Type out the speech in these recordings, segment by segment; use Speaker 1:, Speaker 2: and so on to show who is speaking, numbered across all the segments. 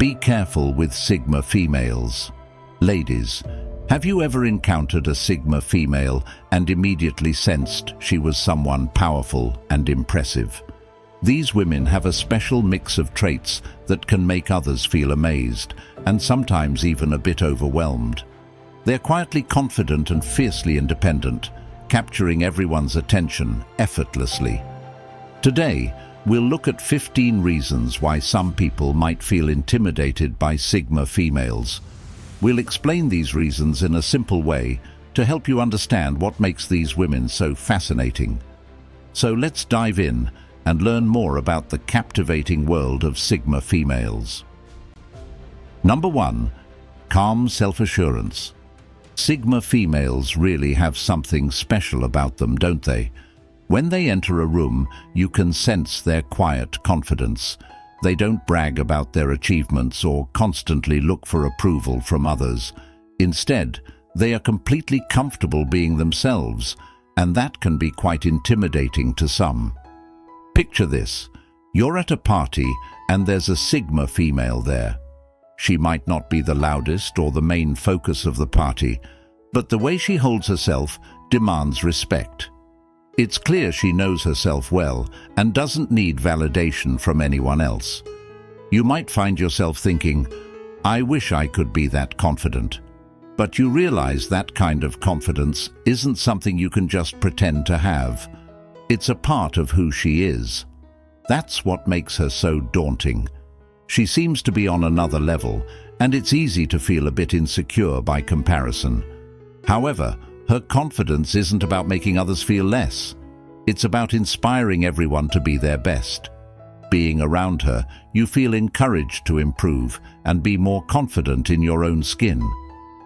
Speaker 1: Be careful with Sigma females. Ladies, have you ever encountered a Sigma female and immediately sensed she was someone powerful and impressive? These women have a special mix of traits that can make others feel amazed and sometimes even a bit overwhelmed. They're quietly confident and fiercely independent, capturing everyone's attention effortlessly. Today, we'll look at 15 reasons why some people might feel intimidated by Sigma females. We'll explain these reasons in a simple way to help you understand what makes these women so fascinating. So let's dive in and learn more about the captivating world of Sigma females. Number 1. Calm self-assurance. Sigma females really have something special about them, don't they? When they enter a room, you can sense their quiet confidence. They don't brag about their achievements or constantly look for approval from others. Instead, they are completely comfortable being themselves, and that can be quite intimidating to some. Picture this. You're at a party and there's a Sigma female there. She might not be the loudest or the main focus of the party, but the way she holds herself demands respect. It's clear she knows herself well and doesn't need validation from anyone else. You might find yourself thinking, I wish I could be that confident. But you realize that kind of confidence isn't something you can just pretend to have. It's a part of who she is. That's what makes her so daunting. She seems to be on another level, and it's easy to feel a bit insecure by comparison. However, her confidence isn't about making others feel less. It's about inspiring everyone to be their best. Being around her, you feel encouraged to improve and be more confident in your own skin.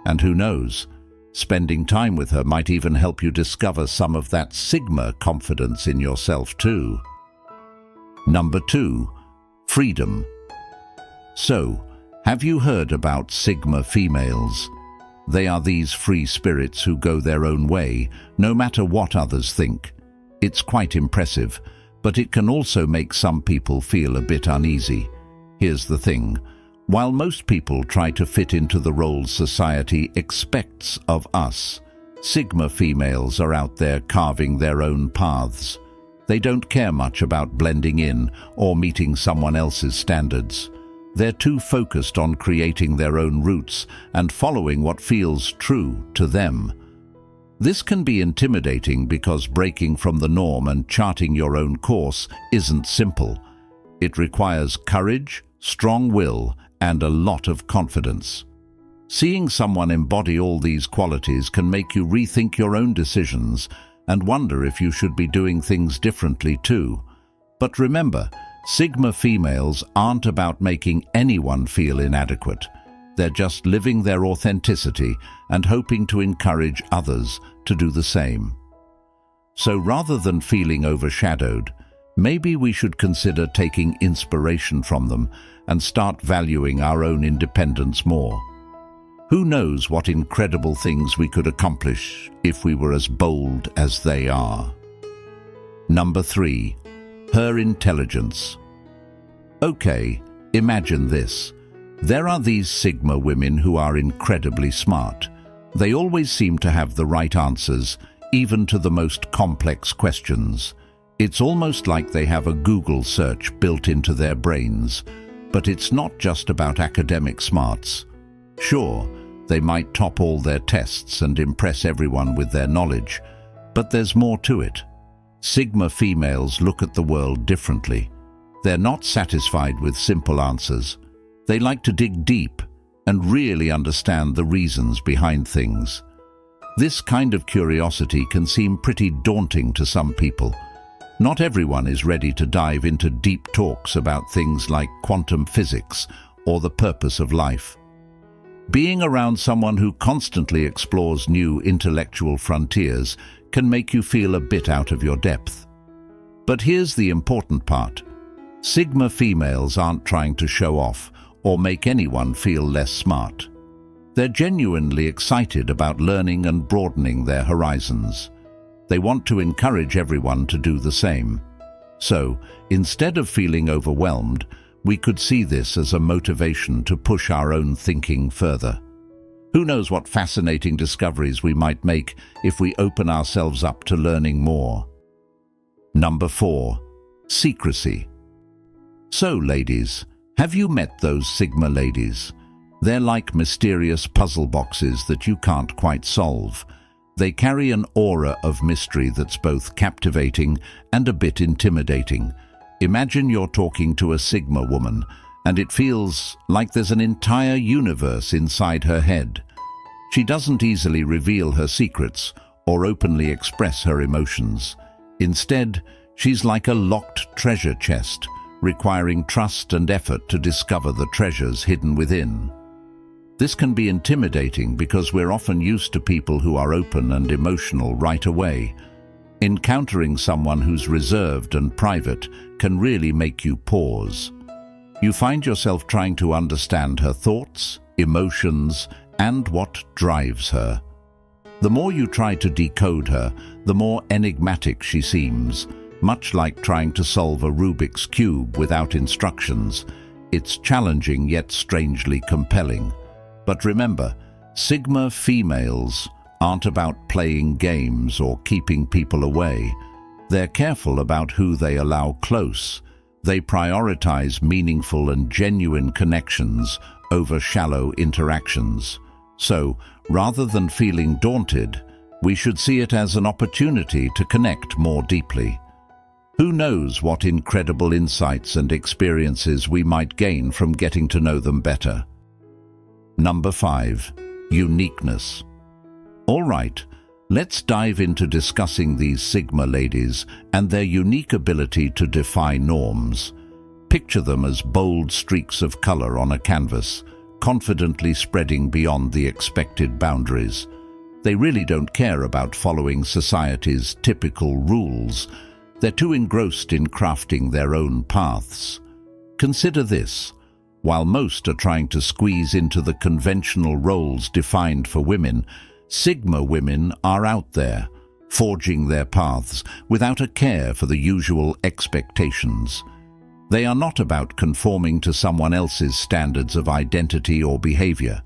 Speaker 1: And who knows, spending time with her might even help you discover some of that Sigma confidence in yourself too. Number 2. Freedom. So, have you heard about Sigma females? They are these free spirits who go their own way, no matter what others think. It's quite impressive, but it can also make some people feel a bit uneasy. Here's the thing. While most people try to fit into the roles society expects of us, Sigma females are out there carving their own paths. They don't care much about blending in or meeting someone else's standards. They're too focused on creating their own roots and following what feels true to them. This can be intimidating because breaking from the norm and charting your own course isn't simple. It requires courage, strong will, and a lot of confidence. Seeing someone embody all these qualities can make you rethink your own decisions and wonder if you should be doing things differently too. But remember, Sigma females aren't about making anyone feel inadequate. They're just living their authenticity and hoping to encourage others to do the same. So rather than feeling overshadowed, maybe we should consider taking inspiration from them and start valuing our own independence more. Who knows what incredible things we could accomplish if we were as bold as they are. Number 3. Her intelligence. Okay, imagine this. There are these Sigma women who are incredibly smart. They always seem to have the right answers, even to the most complex questions. It's almost like they have a Google search built into their brains. But it's not just about academic smarts. Sure, they might top all their tests and impress everyone with their knowledge, but there's more to it. Sigma females look at the world differently. They're not satisfied with simple answers. They like to dig deep and really understand the reasons behind things. This kind of curiosity can seem pretty daunting to some people. Not everyone is ready to dive into deep talks about things like quantum physics or the purpose of life. Being around someone who constantly explores new intellectual frontiers can make you feel a bit out of your depth. But here's the important part. Sigma females aren't trying to show off or make anyone feel less smart. They're genuinely excited about learning and broadening their horizons. They want to encourage everyone to do the same. So, instead of feeling overwhelmed, we could see this as a motivation to push our own thinking further. Who knows what fascinating discoveries we might make if we open ourselves up to learning more. Number 4. Secrecy. So, ladies, have you met those Sigma ladies? They're like mysterious puzzle boxes that you can't quite solve. They carry an aura of mystery that's both captivating and a bit intimidating. Imagine you're talking to a Sigma woman, and it feels like there's an entire universe inside her head. She doesn't easily reveal her secrets or openly express her emotions. Instead, she's like a locked treasure chest, requiring trust and effort to discover the treasures hidden within. This can be intimidating because we're often used to people who are open and emotional right away. Encountering someone who's reserved and private can really make you pause. You find yourself trying to understand her thoughts, emotions, and what drives her. The more you try to decode her, the more enigmatic she seems, much like trying to solve a Rubik's Cube without instructions. It's challenging yet strangely compelling. But remember, Sigma females aren't about playing games or keeping people away. They're careful about who they allow close. They prioritize meaningful and genuine connections over shallow interactions. So, rather than feeling daunted, we should see it as an opportunity to connect more deeply. Who knows what incredible insights and experiences we might gain from getting to know them better. Number 5. Uniqueness. All right, let's dive into discussing these Sigma ladies and their unique ability to defy norms. Picture them as bold streaks of color on a canvas, confidently spreading beyond the expected boundaries. They really don't care about following society's typical rules. They're too engrossed in crafting their own paths. Consider this. While most are trying to squeeze into the conventional roles defined for women, Sigma women are out there, forging their paths without a care for the usual expectations. They are not about conforming to someone else's standards of identity or behavior.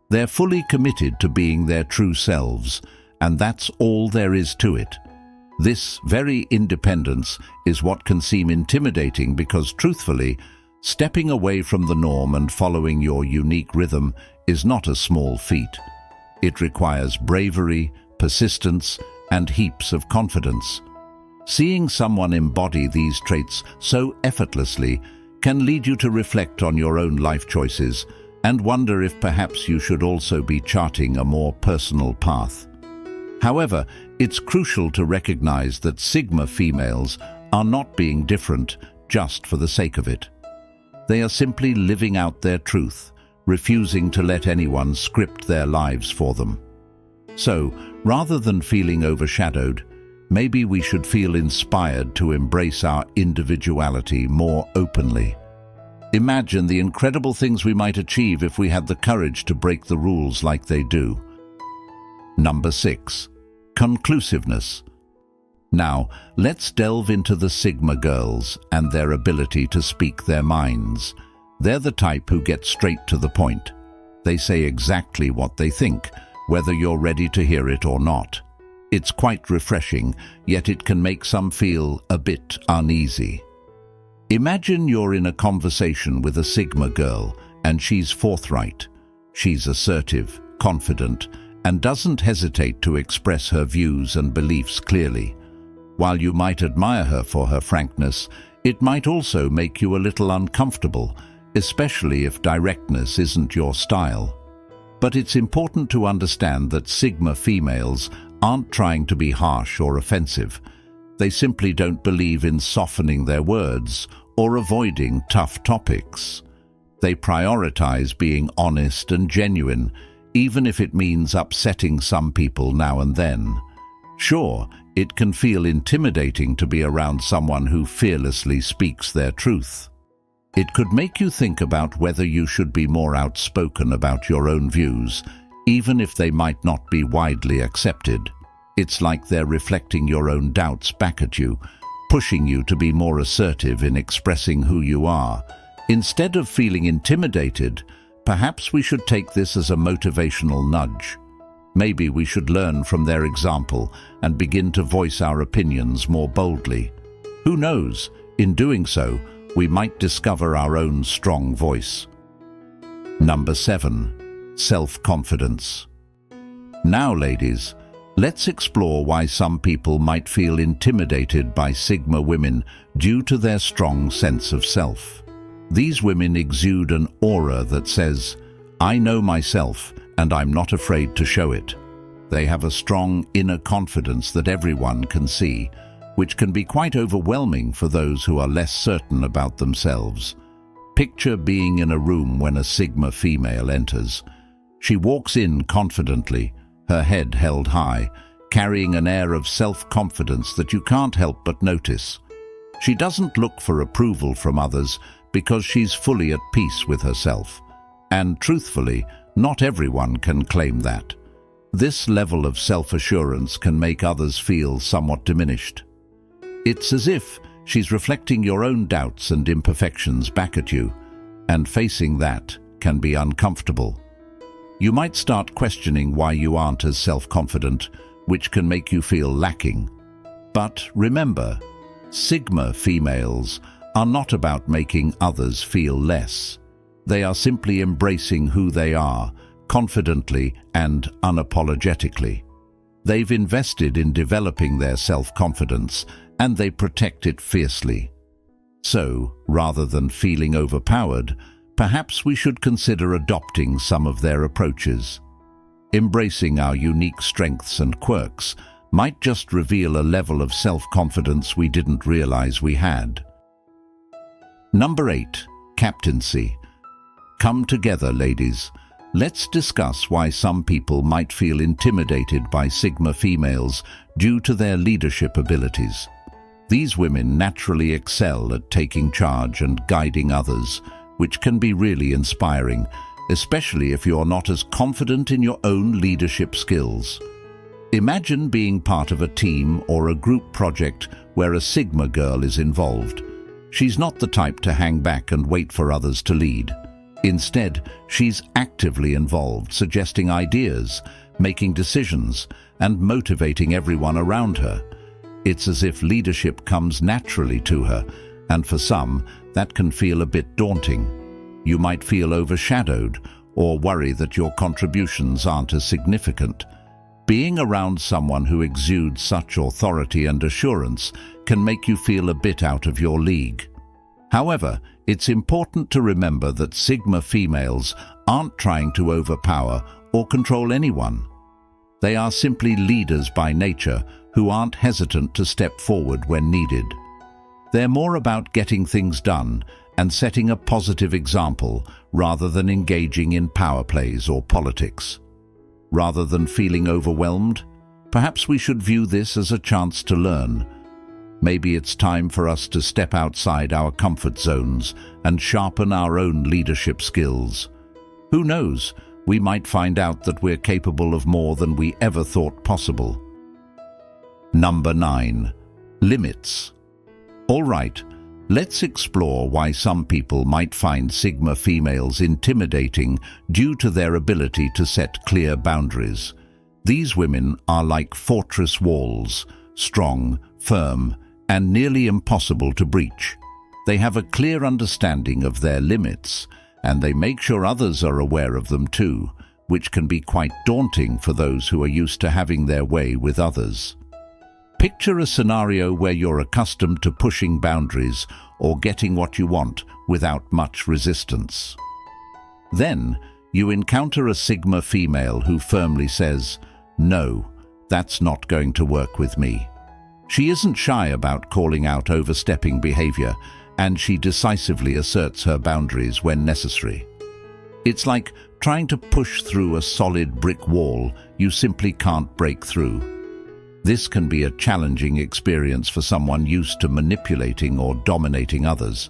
Speaker 1: They're fully committed to being their true selves, and that's all there is to it. This very independence is what can seem intimidating because, truthfully, stepping away from the norm and following your unique rhythm is not a small feat. It requires bravery, persistence, and heaps of confidence. Seeing someone embody these traits so effortlessly can lead you to reflect on your own life choices and wonder if perhaps you should also be charting a more personal path. However, it's crucial to recognize that Sigma females are not being different just for the sake of it. They are simply living out their truth, refusing to let anyone script their lives for them. So, rather than feeling overshadowed, maybe we should feel inspired to embrace our individuality more openly. Imagine the incredible things we might achieve if we had the courage to break the rules like they do. Number 6. Conclusiveness. Now, let's delve into the Sigma girls and their ability to speak their minds. They're the type who get straight to the point. They say exactly what they think, whether you're ready to hear it or not. It's quite refreshing, yet it can make some feel a bit uneasy. Imagine you're in a conversation with a Sigma girl, and she's forthright. She's assertive, confident, and doesn't hesitate to express her views and beliefs clearly. While you might admire her for her frankness, it might also make you a little uncomfortable, especially if directness isn't your style. But it's important to understand that Sigma females aren't trying to be harsh or offensive. They simply don't believe in softening their words or avoiding tough topics. They prioritize being honest and genuine, even if it means upsetting some people now and then. Sure, it can feel intimidating to be around someone who fearlessly speaks their truth. It could make you think about whether you should be more outspoken about your own views, even if they might not be widely accepted. It's like they're reflecting your own doubts back at you, pushing you to be more assertive in expressing who you are. Instead of feeling intimidated, perhaps we should take this as a motivational nudge. Maybe we should learn from their example and begin to voice our opinions more boldly. Who knows, in doing so, we might discover our own strong voice. Number 7. Self-confidence. Now, ladies, let's explore why some people might feel intimidated by Sigma women due to their strong sense of self. These women exude an aura that says, "I know myself and I'm not afraid to show it." They have a strong inner confidence that everyone can see, which can be quite overwhelming for those who are less certain about themselves. Picture being in a room when a Sigma female enters. She walks in confidently, her head held high, carrying an air of self-confidence that you can't help but notice. She doesn't look for approval from others because she's fully at peace with herself. And truthfully, not everyone can claim that. This level of self-assurance can make others feel somewhat diminished. It's as if she's reflecting your own doubts and imperfections back at you, and facing that can be uncomfortable. You might start questioning why you aren't as self-confident, which can make you feel lacking. But remember, Sigma females are not about making others feel less. They are simply embracing who they are, confidently and unapologetically. They've invested in developing their self-confidence, and they protect it fiercely. So, rather than feeling overpowered, perhaps we should consider adopting some of their approaches. Embracing our unique strengths and quirks might just reveal a level of self-confidence we didn't realize we had. Number 8. Captaincy. Come together, ladies. Let's discuss why some people might feel intimidated by Sigma females due to their leadership abilities. These women naturally excel at taking charge and guiding others, which can be really inspiring, especially if you're not as confident in your own leadership skills. Imagine being part of a team or a group project where a Sigma girl is involved. She's not the type to hang back and wait for others to lead. Instead, she's actively involved, suggesting ideas, making decisions, and motivating everyone around her. It's as if leadership comes naturally to her, and for some, that can feel a bit daunting. You might feel overshadowed or worry that your contributions aren't as significant. Being around someone who exudes such authority and assurance can make you feel a bit out of your league. However, it's important to remember that Sigma females aren't trying to overpower or control anyone. They are simply leaders by nature who aren't hesitant to step forward when needed. They're more about getting things done and setting a positive example rather than engaging in power plays or politics. Rather than feeling overwhelmed, perhaps we should view this as a chance to learn. Maybe it's time for us to step outside our comfort zones and sharpen our own leadership skills. Who knows, we might find out that we're capable of more than we ever thought possible. Number 9. Limits. All right, let's explore why some people might find Sigma females intimidating due to their ability to set clear boundaries. These women are like fortress walls, strong, firm, and nearly impossible to breach. They have a clear understanding of their limits, and they make sure others are aware of them too, which can be quite daunting for those who are used to having their way with others. Picture a scenario where you're accustomed to pushing boundaries or getting what you want without much resistance. Then, you encounter a Sigma female who firmly says, "No, that's not going to work with me." She isn't shy about calling out overstepping behavior, and she decisively asserts her boundaries when necessary. It's like trying to push through a solid brick wall you simply can't break through. This can be a challenging experience for someone used to manipulating or dominating others.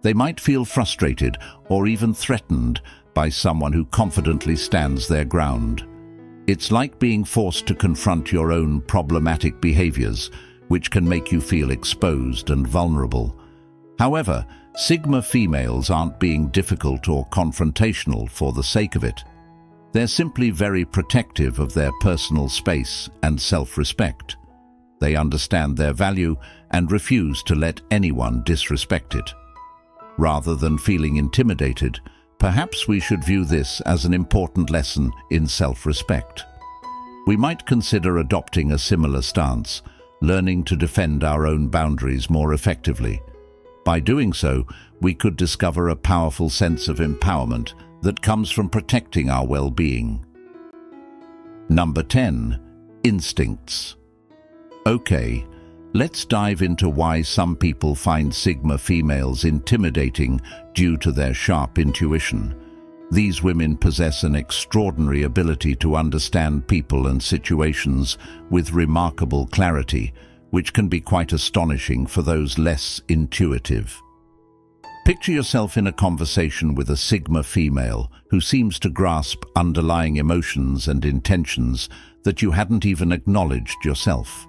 Speaker 1: They might feel frustrated or even threatened by someone who confidently stands their ground. It's like being forced to confront your own problematic behaviors, which can make you feel exposed and vulnerable. However, Sigma females aren't being difficult or confrontational for the sake of it. They're simply very protective of their personal space and self-respect. They understand their value and refuse to let anyone disrespect it. Rather than feeling intimidated, perhaps we should view this as an important lesson in self-respect. We might consider adopting a similar stance, learning to defend our own boundaries more effectively. By doing so, we could discover a powerful sense of empowerment that comes from protecting our well-being. Number 10. Instincts. Okay, let's dive into why some people find Sigma females intimidating due to their sharp intuition. These women possess an extraordinary ability to understand people and situations with remarkable clarity, which can be quite astonishing for those less intuitive. Picture yourself in a conversation with a Sigma female who seems to grasp underlying emotions and intentions that you hadn't even acknowledged yourself.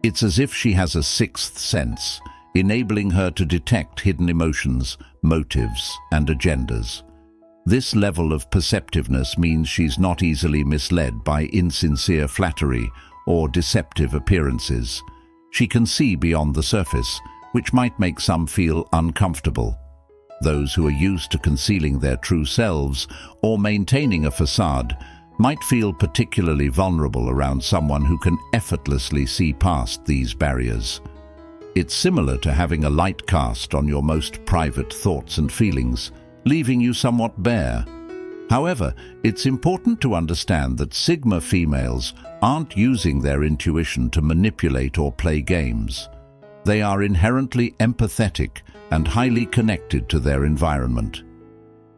Speaker 1: It's as if she has a sixth sense, enabling her to detect hidden emotions, motives, and agendas. This level of perceptiveness means she's not easily misled by insincere flattery or deceptive appearances. She can see beyond the surface, which might make some feel uncomfortable. Those who are used to concealing their true selves or maintaining a facade might feel particularly vulnerable around someone who can effortlessly see past these barriers. It's similar to having a light cast on your most private thoughts and feelings, leaving you somewhat bare. However, it's important to understand that Sigma females aren't using their intuition to manipulate or play games. They are inherently empathetic and highly connected to their environment.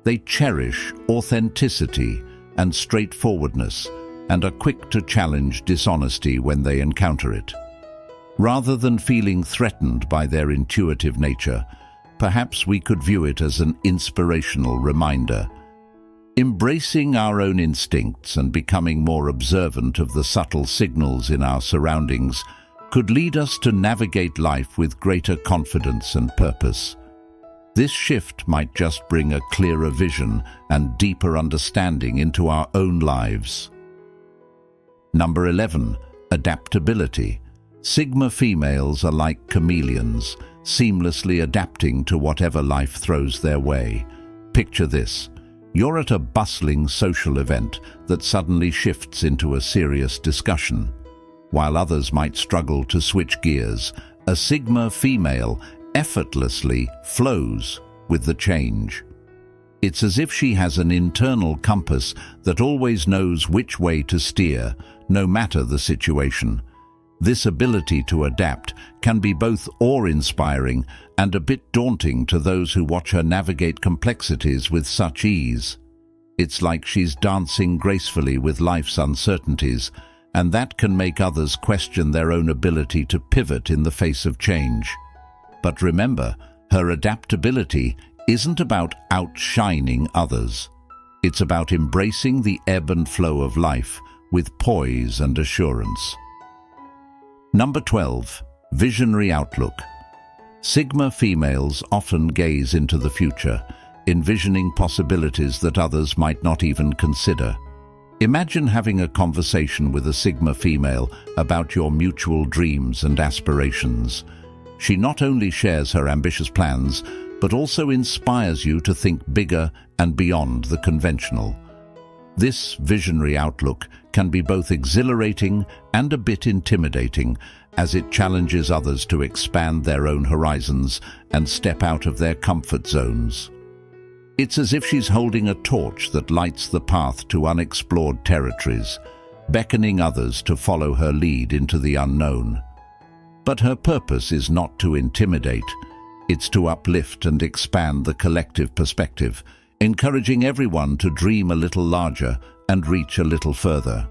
Speaker 1: They cherish authenticity and straightforwardness and are quick to challenge dishonesty when they encounter it. Rather than feeling threatened by their intuitive nature, perhaps we could view it as an inspirational reminder. Embracing our own instincts and becoming more observant of the subtle signals in our surroundings could lead us to navigate life with greater confidence and purpose. This shift might just bring a clearer vision and deeper understanding into our own lives. Number 11. Adaptability. Sigma females are like chameleons, seamlessly adapting to whatever life throws their way. Picture this. You're at a bustling social event that suddenly shifts into a serious discussion. While others might struggle to switch gears, a Sigma female effortlessly flows with the change. It's as if she has an internal compass that always knows which way to steer, no matter the situation. This ability to adapt can be both awe-inspiring and a bit daunting to those who watch her navigate complexities with such ease. It's like she's dancing gracefully with life's uncertainties, and that can make others question their own ability to pivot in the face of change. But remember, her adaptability isn't about outshining others. It's about embracing the ebb and flow of life with poise and assurance. Number 12. Visionary outlook. Sigma females often gaze into the future, envisioning possibilities that others might not even consider. Imagine having a conversation with a Sigma female about your mutual dreams and aspirations. She not only shares her ambitious plans, but also inspires you to think bigger and beyond the conventional. This visionary outlook can be both exhilarating and a bit intimidating, as it challenges others to expand their own horizons and step out of their comfort zones. It's as if she's holding a torch that lights the path to unexplored territories, beckoning others to follow her lead into the unknown. But her purpose is not to intimidate. It's to uplift and expand the collective perspective, encouraging everyone to dream a little larger and reach a little further.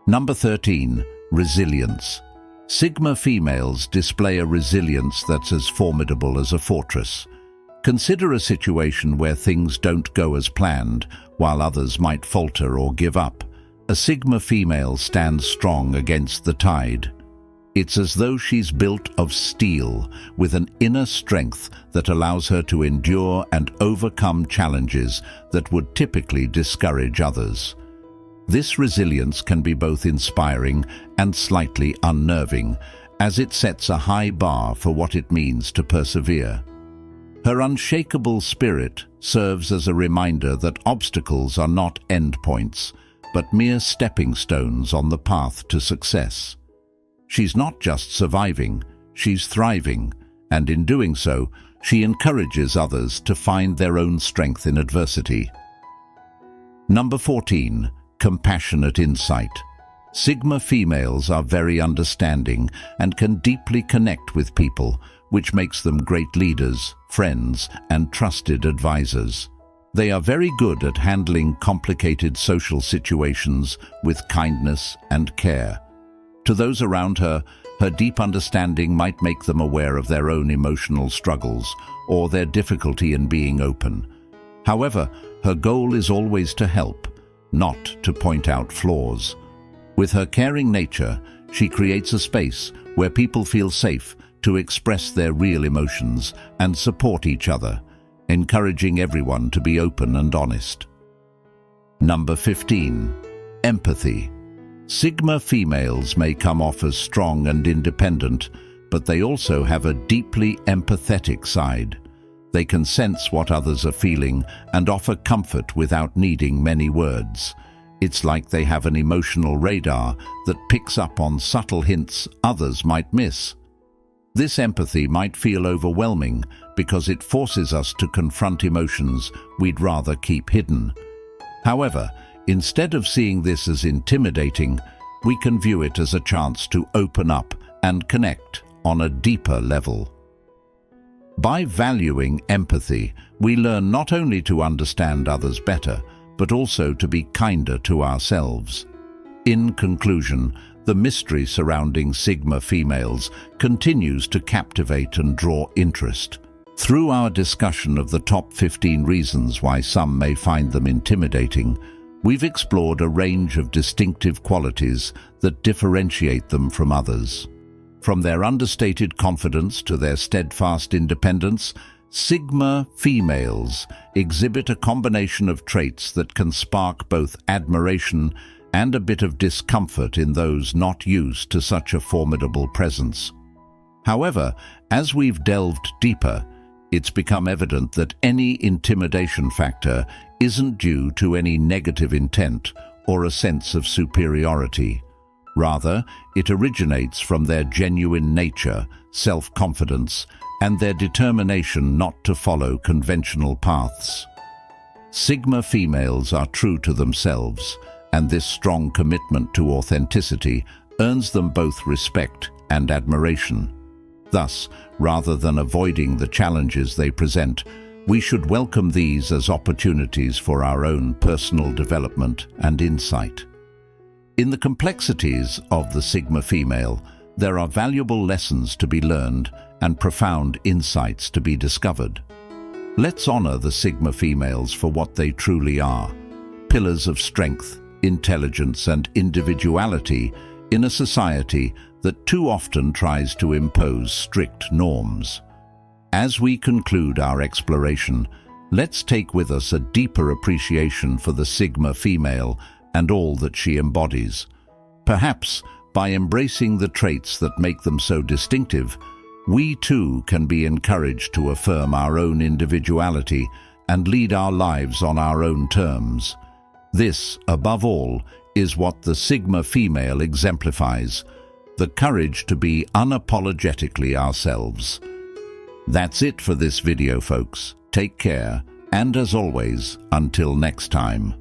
Speaker 1: Number 13. Resilience. Sigma females display a resilience that's as formidable as a fortress. Consider a situation where things don't go as planned, while others might falter or give up. A Sigma female stands strong against the tide. It's as though she's built of steel, with an inner strength that allows her to endure and overcome challenges that would typically discourage others. This resilience can be both inspiring and slightly unnerving, as it sets a high bar for what it means to persevere. Her unshakable spirit serves as a reminder that obstacles are not endpoints, but mere stepping stones on the path to success. She's not just surviving, she's thriving, and in doing so, she encourages others to find their own strength in adversity. Number 14. Compassionate insight. Sigma females are very understanding and can deeply connect with people, which makes them great leaders, friends, and trusted advisors. They are very good at handling complicated social situations with kindness and care. To those around her, her deep understanding might make them aware of their own emotional struggles or their difficulty in being open. However, her goal is always to help, not to point out flaws. With her caring nature, she creates a space where people feel safe to express their real emotions and support each other, encouraging everyone to be open and honest. Number 15. Empathy. Sigma females may come off as strong and independent, but they also have a deeply empathetic side. They can sense what others are feeling and offer comfort without needing many words. It's like they have an emotional radar that picks up on subtle hints others might miss. This empathy might feel overwhelming because it forces us to confront emotions we'd rather keep hidden. However, instead of seeing this as intimidating, we can view it as a chance to open up and connect on a deeper level. By valuing empathy, we learn not only to understand others better, but also to be kinder to ourselves. In conclusion, the mystery surrounding Sigma females continues to captivate and draw interest. Through our discussion of the top 15 reasons why some may find them intimidating, we've explored a range of distinctive qualities that differentiate them from others. From their understated confidence to their steadfast independence, Sigma females exhibit a combination of traits that can spark both admiration and a bit of discomfort in those not used to such a formidable presence. However, as we've delved deeper, it's become evident that any intimidation factor isn't due to any negative intent or a sense of superiority. Rather, it originates from their genuine nature, self-confidence, and their determination not to follow conventional paths. Sigma females are true to themselves, and this strong commitment to authenticity earns them both respect and admiration. Thus, rather than avoiding the challenges they present, we should welcome these as opportunities for our own personal development and insight. In the complexities of the Sigma female, there are valuable lessons to be learned and profound insights to be discovered. Let's honor the Sigma females for what they truly are: pillars of strength, intelligence, and individuality in a society that too often tries to impose strict norms. As we conclude our exploration, let's take with us a deeper appreciation for the Sigma female and all that she embodies. Perhaps, by embracing the traits that make them so distinctive, we too can be encouraged to affirm our own individuality and lead our lives on our own terms. This, above all, is what the Sigma female exemplifies: the courage to be unapologetically ourselves. That's it for this video, folks. Take care, and as always, until next time.